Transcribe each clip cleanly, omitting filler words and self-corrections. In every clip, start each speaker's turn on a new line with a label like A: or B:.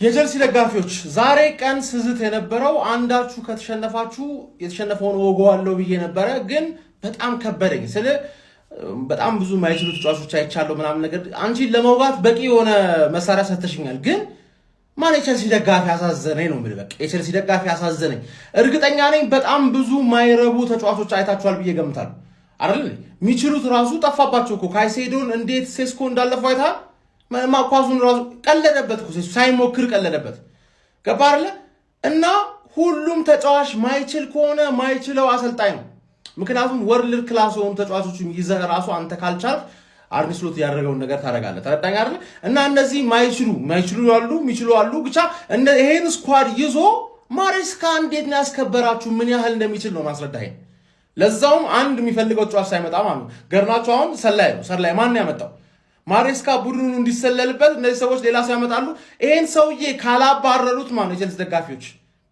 A: የቸልሲ ደጋፊዎች ዛሬ ቀን ስዝት የነበረው አንዳችሁ ከተሸነፋችሁ የተሸነፈውን ወገዋለሁ ብዬ ነበረ፣ ግን በጣም ከበደኝ። በጣም ብዙ ማይችሉ ተጫዋቾች አይቻለሁ ምናምን ነገር አንቺን ለመውጋት በቂ የሆነ መሳሪያ ሰተሽኛል፣ ግን ማን የቸልሲ ደጋፊ አሳዘነኝ ነው የምልህ። በቃ የቸልሲ ደጋፊ አሳዘነኝ። እርግጠኛ ነኝ በጣም ብዙ ማይረቡ ተጫዋቾች አይታችኋል ብዬ ገምታለሁ አይደል? የሚችሉት ራሱ ጠፋባቸው እኮ። ካይሴዶን እንዴት ሴስኮ እንዳለፈው አይታ ማኳሱን ራሱ ቀለደበት እኮ ሳይሞክር ቀለደበት። ገባ አይደለ? እና ሁሉም ተጫዋች ማይችል ከሆነ ማይችለው አሰልጣኝ ነው። ምክንያቱም ወርልድ ክላስ የሆኑ ተጫዋቾችን ይዘህ ራሱ አንተ ካልቻልክ አርነ ስሎት ያደረገውን ነገር ታደርጋለህ። ተረዳኝ አይደል? እና እነዚህ ማይችሉ አሉ፣ የሚችሉ አሉ። ብቻ ይሄን ስኳድ ይዞ ማሬስካ እንዴት ነው ያስከበራችሁ? ምን ያህል እንደሚችል ነው ማስረዳኝ። ለዛውም አንድ የሚፈልገው ተጫዋች ሳይመጣ ማለት ነው። ገርናቸው አሁን ሰላይ ነው። ሰላይ ማን ያመጣው? ማሬስካ ቡድኑን እንዲሰለልበት እነዚህ ሰዎች ሌላ ሰው ያመጣሉ። ይሄን ሰውዬ ካላባረሩት ማለት የቸልሲ ደጋፊዎች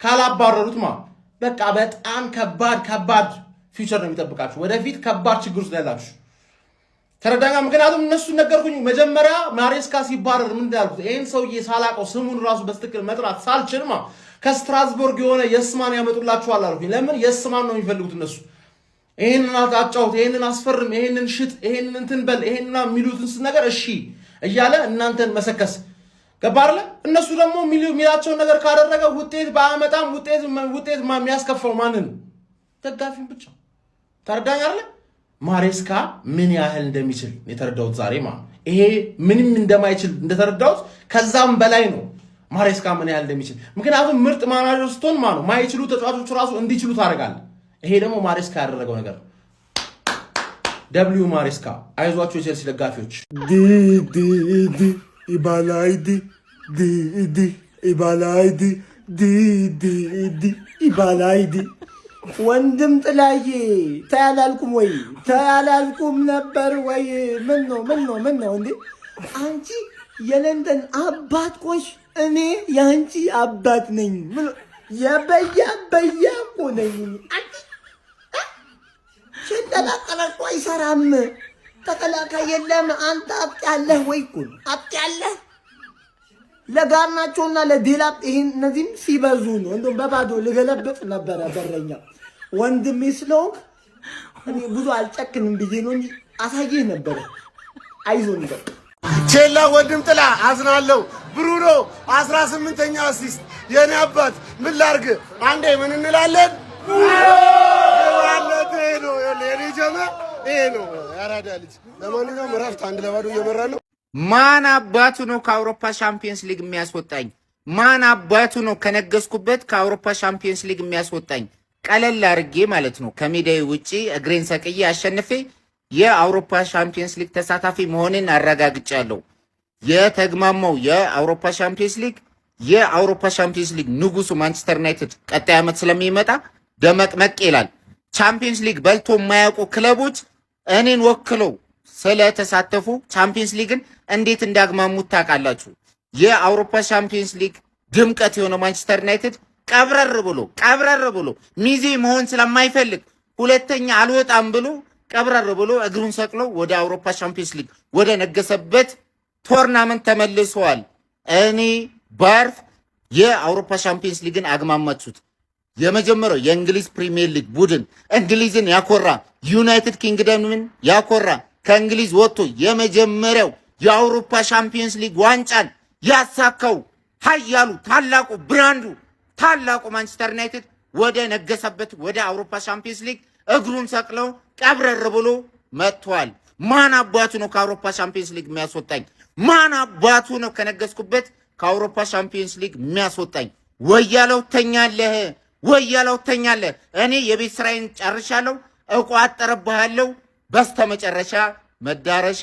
A: ካላባረሩት ማለት በቃ በጣም ከባድ ፊውቸር ነው የሚጠብቃችሁ። ወደፊት ከባድ ችግር ውስጥ ያላችሁ ተረዳኛ። ምክንያቱም እነሱ ነገርኩኝ መጀመሪያ ማሬስካ ሲባረር ምን እንዳልኩት ይሄን ሰውዬ ሳላቀው ስሙን ራሱ በስትክክል መጥራት ሳልችል ማለት ከስትራስቦርግ የሆነ የስማን ያመጡላችኋል አልኩኝ። ለምን የስማን ነው የሚፈልጉት እነሱ። ይሄንን አጫውት፣ ይሄንን አስፈርም፣ ይሄንን ሽጥ፣ ይሄንን እንትን በል፣ ይሄንና የሚሉትን ነገር እሺ እያለ እናንተን መሰከስ ገባርለ። እነሱ ደግሞ የሚላቸውን ነገር ካደረገ ውጤት ባያመጣም ውጤት የሚያስከፋው ማንን? ደጋፊን ብቻ። ተረዳኝ አይደለ? ማሬስካ ምን ያህል እንደሚችል የተረዳሁት ዛሬ ማለት ነው። ይሄ ምንም እንደማይችል እንደተረዳሁት ከዛም በላይ ነው ማሬስካ ምን ያህል እንደሚችል። ምክንያቱም ምርጥ ማናጀር ስትሆን ማለት ነው ማይችሉ ተጫዋቾች ራሱ እንዲችሉ ታደርጋለህ። ይሄ ደግሞ ማሬስካ ያደረገው ነገር ደብሊው ማሬስካ። አይዟችሁ የቸልሲ ደጋፊዎች።
B: ኢባላይዲ ወንድም ጥላዬ ታያላልኩም ወይ? ታያላልኩም ነበር ወይ? ምን ነው እንዴ? አንቺ የለንደን አባት ቆሽ፣ እኔ የአንቺ አባት ነኝ። የበያ እኮ ነኝ። ተቀላቀለቆ አይሰራም። ተከላካይ የለም። አንተ አጥ ያለህ ወይ እኮ አጥ ያለህ ለጋርናቸውና ለዲላፕ ይሄን እነዚህም ሲበዙ ነው። እንደውም በባዶ ልገለብጥ ነበረ በረኛ ወንድሜ ስለሆንክ እኔ ብዙ አልጨክንም ብዬ ነው እንጂ አሳየህ ነበረ። አይዞን በቃ
C: ቼላ ወንድም ጥላ አዝናለሁ። ብሩኖ 18ኛ አሲስት የኔ አባት ምን ላርግ? አንዴ ምን እንላለን? ይሄ ነው ያራዳ ልጅ። ለማንኛውም እረፍት 1-2 እየመራ ነው።
D: ማን አባቱ ነው ከአውሮፓ ሻምፒየንስ ሊግ የሚያስወጣኝ? ማን አባቱ ነው ከነገስኩበት ከአውሮፓ ሻምፒየንስ ሊግ የሚያስወጣኝ? ቀለል አድርጌ ማለት ነው ከሜዳዬ ውጪ እግሬን ሰቅዬ አሸንፌ የአውሮፓ ሻምፒየንስ ሊግ ተሳታፊ መሆንን አረጋግጫለሁ። የተግማማው የአውሮፓ ሻምፒየንስ ሊግ ንጉሱ ማንቸስተር ዩናይትድ ቀጣይ ዓመት ስለሚመጣ ደመቅመቅ ይላል። ቻምፒየንስ ሊግ በልቶ የማያውቁ ክለቦች እኔን ወክለው ስለተሳተፉ ቻምፒየንስ ሊግን እንዴት እንዳግማሙት ታውቃላችሁ። የአውሮፓ ሻምፒየንስ ሊግ ድምቀት የሆነ ማንቸስተር ዩናይትድ ቀብረር ብሎ ሚዜ መሆን ስለማይፈልግ ሁለተኛ አልወጣም ብሎ ቀብረር ብሎ እግሩን ሰቅሎ ወደ አውሮፓ ሻምፒየንስ ሊግ ወደ ነገሰበት ቶርናመንት ተመልሰዋል። እኔ ባርፍ የአውሮፓ ሻምፒየንስ ሊግን አግማማችሁት። የመጀመሪያው የእንግሊዝ ፕሪሚየር ሊግ ቡድን እንግሊዝን ያኮራ፣ ዩናይትድ ኪንግደምን ያኮራ፣ ከእንግሊዝ ወጥቶ የመጀመሪያው የአውሮፓ ሻምፒየንስ ሊግ ዋንጫን ያሳካው ኃያሉ ታላቁ ብራንዱ ታላቁ ማንቸስተር ዩናይትድ ወደ ነገሰበት ወደ አውሮፓ ሻምፒየንስ ሊግ እግሩን ሰቅለው ቀብረር ብሎ መጥቷል። ማን አባቱ ነው ከአውሮፓ ሻምፒየንስ ሊግ የሚያስወጣኝ? ማን አባቱ ነው ከነገስኩበት ከአውሮፓ ሻምፒየንስ ሊግ የሚያስወጣኝ? ወያለው ተኛለህ። እኔ የቤት ስራዬን ጨርሻለሁ። እቋጠርብሃለሁ። በስተመጨረሻ መዳረሻ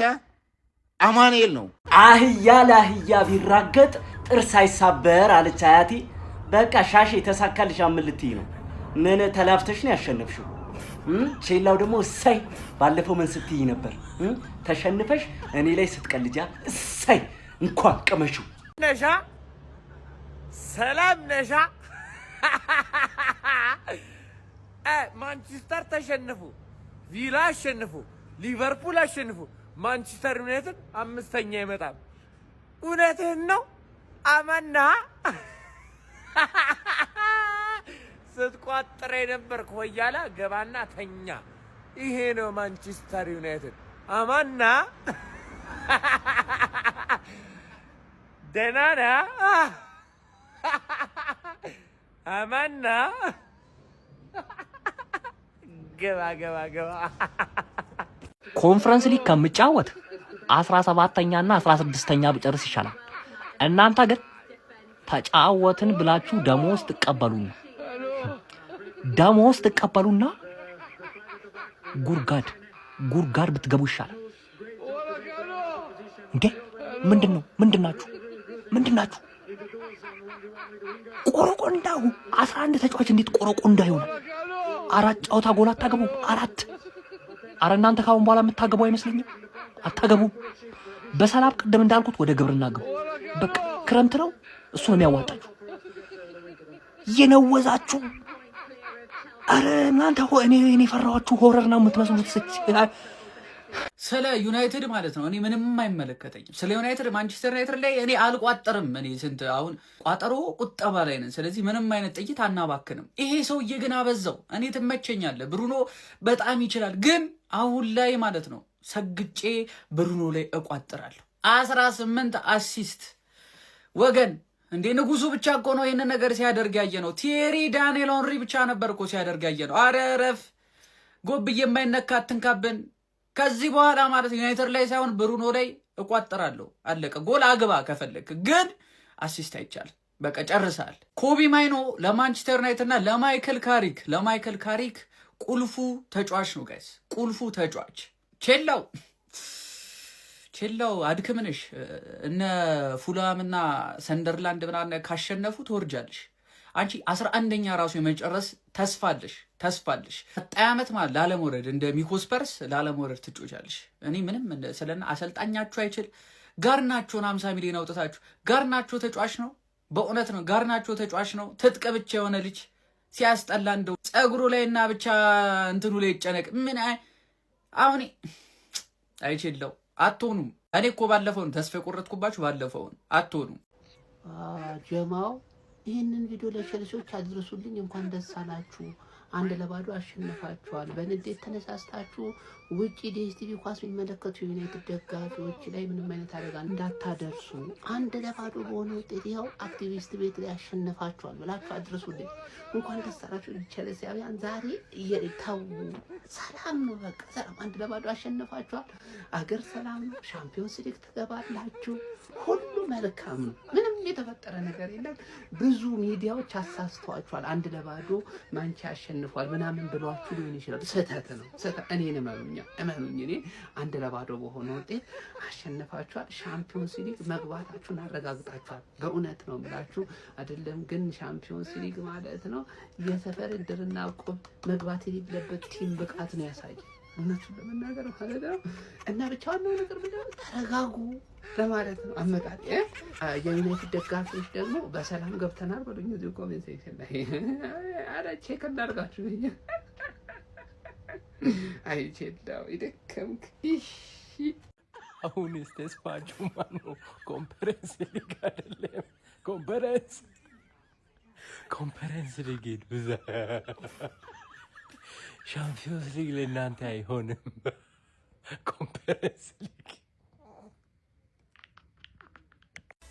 D: አማኑኤል ነው።
B: አህያ ለአህያ ቢራገጥ ጥርስ አይሳበር አለች አያቴ። በቃ ሻሽ የተሳካልሽ አምልትይ ነው። ምን ተላፍተሽ ነው ያሸነፍሽው? ቼላው ደግሞ እሰይ ባለፈው ምን ስትይ ነበር? ተሸንፈሽ እኔ ላይ ስትቀልጃ እሰይ እንኳን ቀመሽው።
E: ነሻ ሰላም ነሻ። ማንቸስተር ተሸነፉ፣ ቪላ አሸንፉ፣ ሊቨርፑል አሸንፉ፣ ማንቸስተር ዩናይትድ 5ኛ ይመጣል። እውነትህን ነው አማና ስትቋጥር የነበርክ ሆያላ ገባና ተኛ። ይሄ ነው ማንቸስተር ዩናይትድ። አማና ደህና ነህ? አማና ገባ
F: ኮንፈረንስ ሊግ ከምጫወት 17ኛና 16ኛ ብጨርስ ይሻላል። እናንተ ግን ተጫወትን ብላችሁ ደሞዝ ትቀበሉና ጉርጋድ ብትገቡ ይሻላል። እንዴ ምንድናችሁ? ቆረቆንዳው 11 ተጫዋች እንዴት ቆረቆንዳ ይሆናል? 4 ጨዋታ ጎል አታገቡ? 4 አረ እናንተ ካሁን በኋላ የምታገቡ አይመስለኝም። አታገቡ። በሰላም ቅድም እንዳልኩት ወደ ግብርና ግቡ። በቃ ክረምት ነው፣ እሱ ነው የሚያዋጣችሁ። እየነወዛችሁ አረ እናንተ እኔ ፈራኋችሁ። ሆረር ነው የምትመስሉት።
G: ስለ ዩናይትድ ማለት ነው እኔ ምንም አይመለከተኝም። ስለ ዩናይትድ ማንቸስተር ዩናይትድ ላይ እኔ አልቋጠርም። እኔ ስንት አሁን ቋጠሮ ቁጠባ ላይ ነን። ስለዚህ ምንም አይነት ጥይት አናባክንም። ይሄ ሰውዬ ግን አበዛው። እኔ ትመቸኛለህ፣ ብሩኖ በጣም ይችላል። ግን አሁን ላይ ማለት ነው ሰግጬ ብሩኖ ላይ እቋጥራለሁ። 18 አሲስት ወገን እንዴ! ንጉሱ ብቻ እኮ ነው ይህንን ነገር ሲያደርግ ያየ ነው። ቲዬሪ ዳንኤል ኦንሪ ብቻ ነበር እኮ ሲያደርግ ያየ ነው። አረ ረፍ ጎብዬ የማይነካ አትንካብን። ከዚህ በኋላ ማለት ዩናይትድ ላይ ሳይሆን ብሩኖ ላይ እቋጥራለሁ። አለቀ። ጎል አግባ ከፈለክ፣ ግን አሲስት አይቻልም። በቃ ጨርሳል። ኮቢ ማይኖ ለማንቸስተር ዩናይትድ እና ለማይክል ካሪክ ቁልፉ ተጫዋች ነው ጋይስ፣ ቁልፉ ተጫዋች። ቼላው አድክምንሽ እነ ፉላምና ሰንደርላንድ ምናምን ካሸነፉ ትወርጃለሽ። አንቺ 11ኛ ራሱ የመጨረስ ተስፋለሽ። ቀጣይ ዓመት ማለት ላለመውረድ እንደ ሚኮስፐርስ ላለመውረድ ትጮቻለሽ። እኔ ምንም ስለና አሰልጣኛችሁ አይችል ጋርናቾን 50 ሚሊዮን አውጥታችሁ ጋርናቾ ተጫዋች ነው። በእውነት ነው ጋርናቾ ተጫዋች ነው። ትጥቅ ብቻ የሆነ ልጅ ሲያስጠላ እንደው ጸጉሩ ላይና ብቻ እንትኑ ላይ ይጨነቅ። ምን አሁን አይችልም። አትሆኑም። እኔ እኮ ባለፈው ነው ተስፋ የቆረጥኩባችሁ። ባለፈው አትሆኑም።
H: ጀማው ይህንን ቪዲዮ ለቸልሲዎች አድርሱልኝ። እንኳን ደስ አላችሁ፣ 1-0 አሸንፋችኋል። በንዴት ተነሳስታችሁ ውጪ ዲኤስቲቪ ኳስ የሚመለከቱ ዩናይትድ ደጋፊዎች ላይ ምንም አይነት አደጋ እንዳታደርሱ። 1-0 በሆነ ውጤት ይኸው አክቲቪስት ቤት ላይ አሸንፋችኋል ብላችሁ አድርሱልኝ። እንኳን ደስ አላችሁ ቸልሲያውያን። ዛሬ ተው፣ ሰላም ነው፣ በቃ ሰላም። 1-0 አሸንፋችኋል። አገር ሰላም ነው። ሻምፒዮንስ ሊግ ትገባላችሁ። ሁሉ መልካም ነው። ምንም የተፈጠረ ነገር የለም። ብዙ ሚዲያዎች አሳስተዋችኋል። 1-0 ማንቻ አሸንፏል ምናምን ብሏችሁ ሊሆን ይችላል። ስህተት ነው። እኔን እመኑኝ። እኔ 1-0 በሆነ ውጤት አሸንፋችኋል። ሻምፒዮንስ ሊግ መግባታችሁን አረጋግጣችኋል። በእውነት ነው የምላችሁ። አይደለም ግን ሻምፒዮንስ ሊግ ማለት ነው የሰፈር እድርና ቁብ መግባት የሌለበት ቲም ብቃት ነው ያሳየ። እውነቱን ለመናገር ማለት ነው። እና ብቻ ዋናው ነገር ምንድነው ተረጋጉ ለማለት ነው። አመጣጥ የዩናይትድ ደጋፊዎች ደግሞ በሰላም ገብተናል በሉኝ እዚሁ ኮሜንት ሴክሽን ላይ። አረ ቼክ እናድርጋችሁ። አይ ቼዳው ይደከምክ።
E: አሁን ተስፋችሁ ማነው? ኮንፈረንስ ሊግ አይደለም ኮንፈረንስ ሊግ ብዙ ሻምፒዮንስ ሊግ ለእናንተ አይሆንም። ኮንፈረንስ ሊግ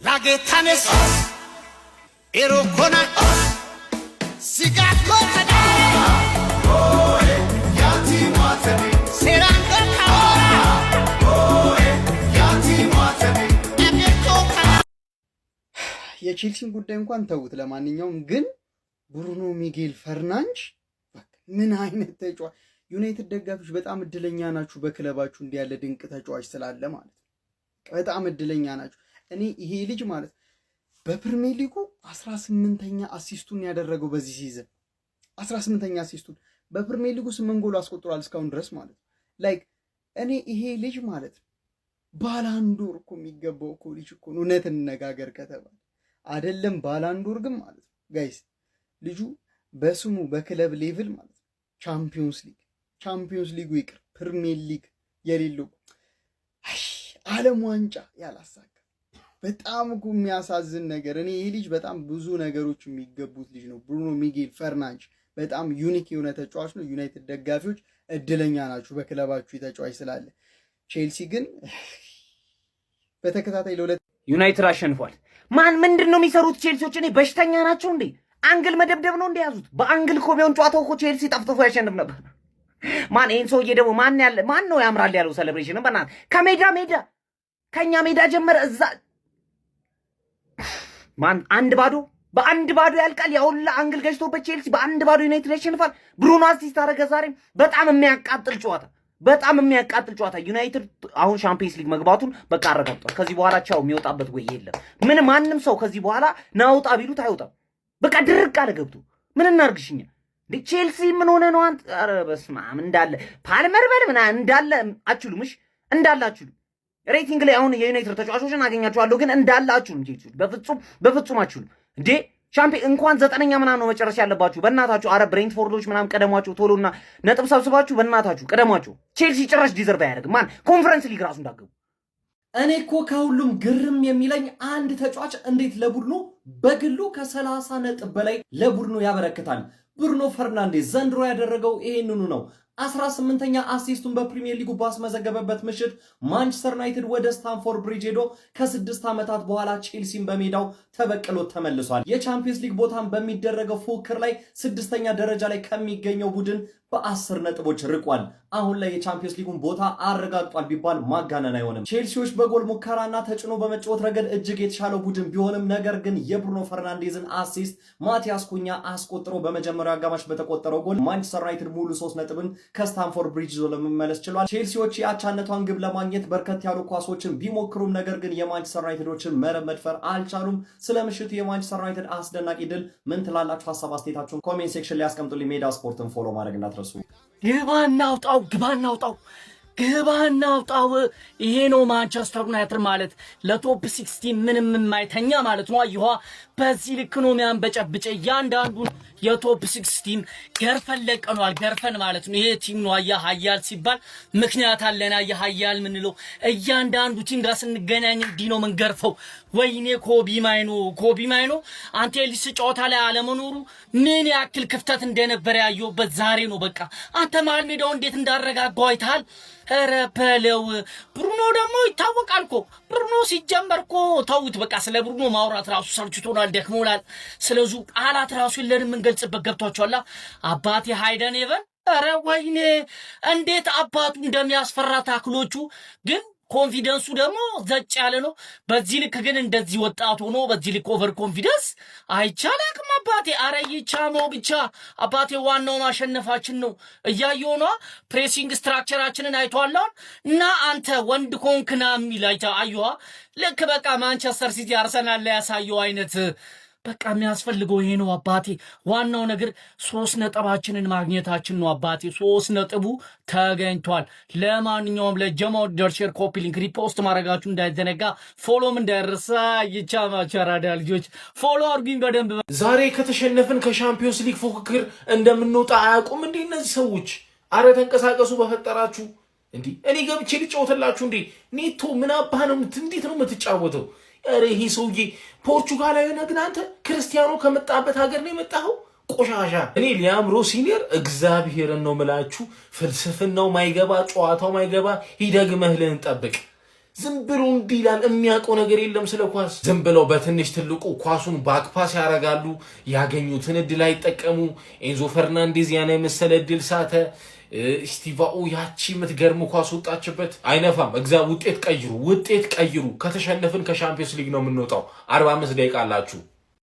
C: ላጌታኔስ ኤሮኮና ሲጋት ሞተዳ ያቲማተኒ ሴራንገር ካወራ ያቲማተኒ አሜሪካ።
I: የቼልሲን ጉዳይ እንኳን ተውት። ለማንኛውም ግን ብሩኖ ሚጌል ፈርናንዴዝ ምን አይነት ተጫዋች! ዩናይትድ ደጋፊዎች በጣም እድለኛ ናችሁ፣ በክለባችሁ እንዲህ ያለ ድንቅ ተጫዋች ስላለ ማለት ነው። በጣም እድለኛ ናችሁ። እኔ ይሄ ልጅ ማለት በፕሪሚየር ሊጉ 18ኛ አሲስቱን ያደረገው በዚህ ሲዝን 18ኛ አሲስቱን በፕሪሚየር ሊጉ 8 ጎል አስቆጥሯል እስካሁን ድረስ ማለት ነው። ላይክ እኔ ይሄ ልጅ ማለት ባላንዶር እኮ የሚገባው እኮ ልጅ እኮ ነው። እውነት እንነጋገር ከተባለ አይደለም ባላንዶር ግን ማለት ነው ጋይስ ልጁ በስሙ በክለብ ሌቭል ማለት ነው ቻምፒዮንስ ሊጉ ይቅር ፕሪሚየር ሊግ የሌለው ዓለም ዋንጫ ያላሳካ በጣም እኮ የሚያሳዝን ነገር። እኔ ይህ ልጅ በጣም ብዙ ነገሮች የሚገቡት ልጅ ነው። ብሩኖ ሚጌል ፈርናንዴዝ በጣም ዩኒክ የሆነ ተጫዋች ነው። ዩናይትድ ደጋፊዎች እድለኛ ናችሁ በክለባችሁ ተጫዋች ስላለ። ቼልሲ ግን በተከታታይ ለሁለት
B: ዩናይትድ አሸንፏል። ማን ምንድነው የሚሰሩት ቼልሲዎች? እኔ በሽተኛ ናቸው እንዴ? አንግል መደብደብ ነው እንደያዙት። በአንግል እኮ ቢሆን ጨዋታው እኮ ቼልሲ ጠፍጥፎ ያሸንፍ ነበር። ማን ይሄን ሰውዬ ደግሞ ማን ነው ያምራል ያለው ሴሌብሬሽን በእናትህ ከሜዳ ከኛ ሜዳ ጀመረ እዛ ማን በአንድ ባዶ ያልቃል። ያውላ አንግል ገጭቶበት ቼልሲ በአንድ ባዶ ዩናይትድ ያሸንፋል። ብሩኖ አሲስት አደረገ። ዛሬም በጣም የሚያቃጥል ጨዋታ ዩናይትድ አሁን ሻምፒየንስ ሊግ መግባቱን በቃ አረጋግጧል። ከዚህ በኋላ ቻው የሚወጣበት ወይ የለም። ማንም ሰው ከዚህ በኋላ ናውጣ ቢሉት አይወጣም። በቃ ድርቅ አለ ገብቶ። ምን እናርግሽኛ እንዴ? ቼልሲ ምን ሆነ ነው አንተ? ኧረ በስመ አብ እንዳለ ፓልመር በል ምናምን እንዳለ አችሉምሽ እንዳላችሁ ሬቲንግ ላይ አሁን የዩናይትድ ተጫዋቾችን አገኛቸዋለሁ ግን እንዳላችሁም ቼልሲ በፍጹም አችሉ እንዴ ሻምፒዮን እንኳን 9ኛ ምናምን ነው መጨረሻ ያለባችሁ በእናታችሁ። አረ ብሬንትፎርዶች ምናምን ቀደሟቸው ቶሎና ነጥብ ሰብስባችሁ በእናታችሁ ቀደሟቸው። ቼልሲ ጭራሽ ዲዘርቭ አያደርግም። ማን ኮንፈረንስ ሊግ ራሱ እንዳገቡ።
J: እኔ እኮ ከሁሉም ግርም የሚለኝ አንድ ተጫዋች እንዴት ለቡድኑ በግሉ ከ30 ነጥብ በላይ ለቡድኑ ያበረክታል። ብሩኖ ፈርናንዴዝ ዘንድሮ ያደረገው ይሄንኑ ነው። 18ኛ አሲስቱን በፕሪሚየር ሊጉ ባስመዘገበበት ምሽት ማንቸስተር ዩናይትድ ወደ ስታንፎርድ ብሪጅ ሄዶ ከ6 ዓመታት በኋላ ቼልሲን በሜዳው ተበቅሎ ተመልሷል። የቻምፒየንስ ሊግ ቦታን በሚደረገው ፉክክር ላይ 6ኛ ደረጃ ላይ ከሚገኘው ቡድን በ10 ነጥቦች ርቋል። አሁን ላይ የቻምፒየንስ ሊጉን ቦታ አረጋግጧል ቢባል ማጋነን አይሆንም። ቼልሲዎች በጎል ሙከራና ተጭኖ በመጫወት ረገድ እጅግ የተሻለው ቡድን ቢሆንም ነገር ግን የብሩኖ ፈርናንዴዝን አሲስት ማቲያስ ኩኛ አስቆጥሮ በመጀመሪያው አጋማሽ በተቆጠረው ጎል ማንቸስተር ዩናይትድ ሙሉ 3 ነጥብን ከስታንፎርድ ብሪጅ ይዞ ለመመለስ ችሏል። ቼልሲዎች የአቻነቷን ግብ ለማግኘት በርከት ያሉ ኳሶችን ቢሞክሩም ነገር ግን የማንቸስተር ዩናይትዶችን መረብ መድፈር አልቻሉም። ስለ ምሽቱ የማንቸስተር ዩናይትድ አስደናቂ ድል ምን ትላላችሁ? ሀሳብ አስተያየታችሁን ኮሜንት ሴክሽን ላይ አስቀምጡልኝ። ሜዳ ስፖርትን ፎሎ ማድረግ እንዳትረሱ።
F: ግባ እናውጣው። ይሄ ነው ማንቸስተር ዩናይትድ ማለት። ለቶፕ 16 ምንም የማይተኛ ማለት ነው። አየኋ በዚህ ልክ ነው የሚያንበጨብጨ እያንዳንዱን የቶፕ 16 ገርፈን ለቀኗል። ገርፈን ማለት ነው። ይሄ ቲም ነው ሀያል ሲባል ምክንያት አለና ሀያል ምንለው እያንዳንዱ ቲም ጋር ስንገናኝ እንዲህ ነው የምንገርፈው። ወይኔ ኮቢ ማይኖ አንተ ሊስ ጨዋታ ላይ አለመኖሩ ምን ያክል ክፍተት እንደነበረ ያየሁበት ዛሬ ነው። በቃ አንተ መሀል ሜዳው እንዴት እንዳረጋጋው አይተሃል። ኧረ በለው ብሩኖ ደግሞ ይታወቃል እኮ ብሩኖ ሲጀመር እኮ ተውት በቃ። ስለ ብሩኖ ማውራት ራሱ ሰልችቶናል፣ ደክሞናል። ስለዚህ ቃላት ራሱ የለንም የምንገልጽበት። ገብቷቸዋል አባቴ ሃይደን ኤቨን። ኧረ ወይኔ እንዴት አባቱ እንደሚያስፈራ ታክሎቹ ግን ኮንፊደንሱ ደግሞ ዘጭ ያለ ነው። በዚህ ልክ ግን እንደዚህ ወጣት ሆኖ በዚህ ልክ ኦቨር ኮንፊደንስ አይቻልም አባቴ። አረ ይቻለው ብቻ አባቴ። ዋናው ማሸነፋችን ነው። እያየው ነው ፕሬሲንግ ስትራክቸራችንን አይቷላን እና አንተ ወንድ ኮንክና የሚል አይዋ ልክ በቃ ማንቸስተር ሲቲ አርሰናል ላይ ያሳየው አይነት በቃ የሚያስፈልገው ይሄ ነው አባቴ። ዋናው ነገር 3 ነጥባችንን ማግኘታችን ነው አባቴ። 3 ነጥቡ ተገኝቷል። ለማንኛውም ለጀማው ደርሼር ኮፒ ሊንክ ሪፖስት ማድረጋችሁ እንዳይዘነጋ፣ ፎሎም እንዳይረሳ። ይቻማቻራዳ ልጆች ፎሎ አድርጉኝ በደንብ።
A: ዛሬ ከተሸነፍን ከሻምፒዮንስ ሊግ ፉክክር እንደምንወጣ አያውቁም እንዴ እነዚህ ሰዎች? አረ ተንቀሳቀሱ በፈጠራችሁ። እንዴ እኔ ገብቼ ልጫወትላችሁ እንዴ? ኔቶ ምን አባህ ነው? እንዴት ነው የምትጫወተው? ኧረ ይሄ ሰውዬ ፖርቹጋላዊ ነህ ግን አንተ ክርስቲያኖ ከመጣበት ሀገር ነው የመጣኸው። ቆሻሻ። እኔ ሊያምሮ ሲኒየር እግዚአብሔርን ነው ምላችሁ፣ ፍልስፍናው ማይገባ ጨዋታው ማይገባ ሂደግመህ ልንጠብቅ። ዝም ብሎ እንዲህ ይላል፣ የሚያውቀው ነገር የለም ስለ ኳስ። ዝም ብለው በትንሽ ትልቁ ኳሱን ባክፓስ ያደርጋሉ፣ ያገኙትን እድል አይጠቀሙ። ኤንዞ ፈርናንዴዝ ያነ የመሰለ እድል ሳተ። ስቲቫኦ ያቺ የምትገርም ኳስ ወጣችበት። አይነፋም። ውጤት ቀይሩ። ከተሸነፍን ከሻምፒዮንስ ሊግ ነው የምንወጣው። 45 ደቂቃ አላችሁ።